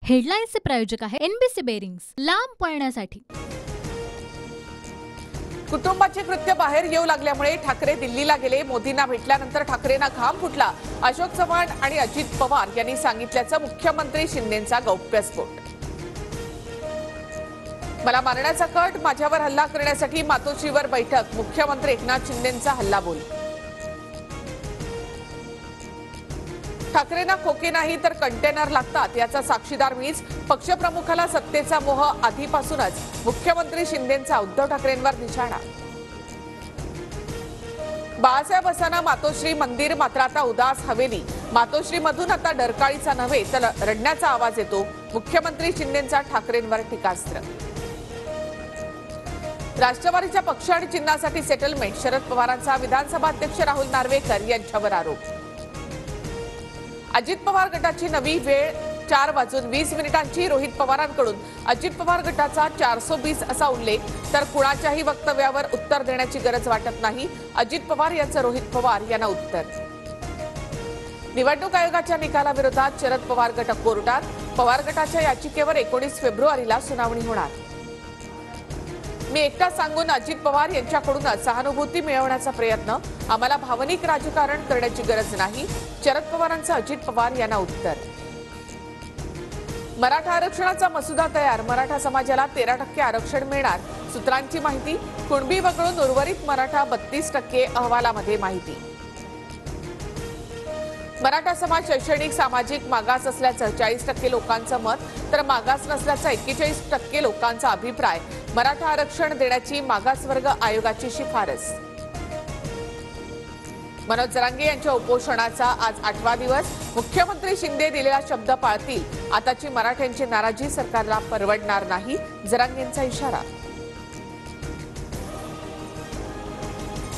हेडलाईन्सचे प्रायोजक आहे NBC bearings, लांब पळण्यासाठी। कुटुंबाचे कृत्य बाहेर येऊ लागल्यामुळे ठाकरे दिल्लीला गेले। मोदींना भेटल्यानंतर ठाकरेंना घाम फुटला। अशोक चव्हाण आणि अजित पवार यांनी सांगितल्याचं मुख्यमंत्री शिंदेंचा गौप्यस्फोट। मला मारण्याचा कट, माझ्यावर हल्ला करण्यासाठी मातोश्रीवर बैठक, मुख्यमंत्री एकनाथ शिंदेंचा हल्लाबोल। ठाकरेंना खोके नाही तर कंटेनर लागतात याचा साक्षीदार मीच, पक्षप्रमुखाला सत्तेचा मोह आधीपासूनच, मुख्यमंत्री शिंदेंचा उद्धव ठाकरेंवर निशाणा। बाळासाहेब असताना मातोश्री मंदिर मात्र आता उदास हवेली। मातोश्रीमधून आता डरकाळीचा नव्हे तर रडण्याचा आवाज येतो, मुख्यमंत्री शिंदेंचा ठाकरेंवर टीकास्त्र। राष्ट्रवादीच्या पक्ष आणि चिन्हासाठी सेटलमेंट, शरद पवारांचा विधानसभा अध्यक्ष राहुल नार्वेकर यांच्यावर आरोप। अजित पवार गटाची नवी वेळ 4:20 रोहित पवारांकडून अजित पवार गटाचा 420 असा उल्लेख, तर कुणाच्याही वक्तव्यावर उत्तर देण्याची गरज वाटत नाही, अजित पवार यांचं रोहित पवार यांना उत्तर। निवडणूक आयोगाच्या निकालाविरोधात शरद पवार गट कोर्टात, पवार गटाच्या याचिकेवर 19 फेब्रुवारीला सुनावणी होणार। मी एकटा सांगून अजित पवार यांच्याकडून सहानुभूती मिळवण्याचा प्रयत्न, आम्हाला भावनिक राजकारण करण्याची गरज नाही, शरद पवारांचं अजित पवार यांना उत्तर। मराठा आरक्षणाचा मसुदा तयार, मराठा समाजाला 13% आरक्षण मिळणार, सूत्रांची माहिती। कुणबी वगळून उर्वरित मराठा 32% अहवालामध्ये माहिती। मराठा समाज शैक्षणिक सामाजिक मागास असल्याचं 40% लोकांचं मत, तर मागास नसल्याचा 41% लोकांचा अभिप्राय। मराठा आरक्षण देण्याची मागासवर्ग आयोगाची शिफारस। मनोज जरांगे यांच्या उपोषणाचा आज 8वा दिवस, मुख्यमंत्री शिंदे दिलेला शब्द पाळतील, आताची मराठ्यांची नाराजी सरकारला परवडणार नाही, जरांगेंचा इशारा।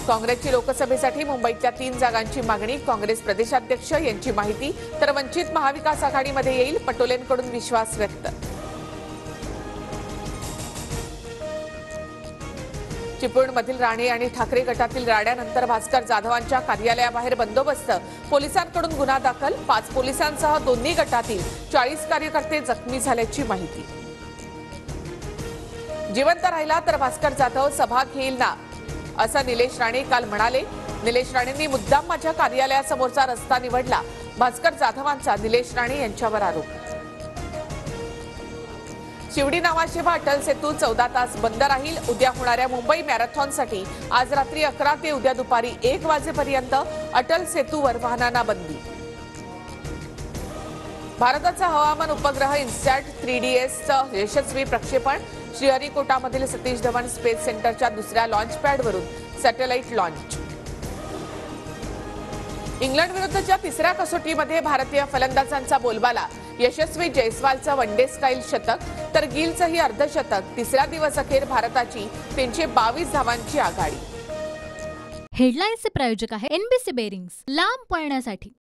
काँग्रेसची लोकसभेसाठी मुंबईतल्या 3 जागांची मागणी, काँग्रेस प्रदेशाध्यक्ष यांची माहिती, तर वंचित महाविकास आघाडीमध्ये येईल, पटोलेंकडून विश्वास व्यक्त। चिपळूणमधील राणे आणि ठाकरे गटातील राड्यानंतर भास्कर जाधवांच्या कार्यालयाबाहेर बंदोबस्त, पोलिसांकडून गुन्हा दाखल, 5 पोलिसांसह दोन्ही गटातील 40 कार्यकर्ते जखमी झाल्याची माहिती। जिवंत राहिला तर भास्कर जाधव सभा घेईल ना, असं निलेश राणे काल म्हणाले। निलेश राणेंनी मुद्दाम माझ्या कार्यालयासमोरचा रस्ता निवडला, भास्कर जाधवांचा निलेश राणे यांच्यावर आरोप। शिवडी नावाशेवा अटल सेतू 14 तास बंद राहील, उद्या होणाऱ्या मुंबई मॅरेथॉनसाठी आज रात्री 11 ते उद्या दुपारी 1 वाजेपर्यंत अटल सेतूवर वाहनांना बंदी। भारताचा हवामान उपग्रह इन्सॅट 3DS यशस्वी प्रक्षेपण, श्रीहरिकोटामधील सतीश धवन स्पेस सेंटरच्या दुसऱ्या लॉन्च पॅडवरून सॅटेलाइट लॉन्च। इंग्लंड विरुद्धच्या 3ऱ्या कसोटीमध्ये भारतीय फलंदाजांचा बोलबाला, यशस्वी जयस्वालचं वनडे स्टाईल शतक, तर गिलचंही अर्धशतक, 3रा दिवस अखेर भारताची 322 धावांची आघाडी। हेडलाईन्सचे प्रायोजक आहे एनबीसी बेरिंग्स, लांब पळण्यासाठी।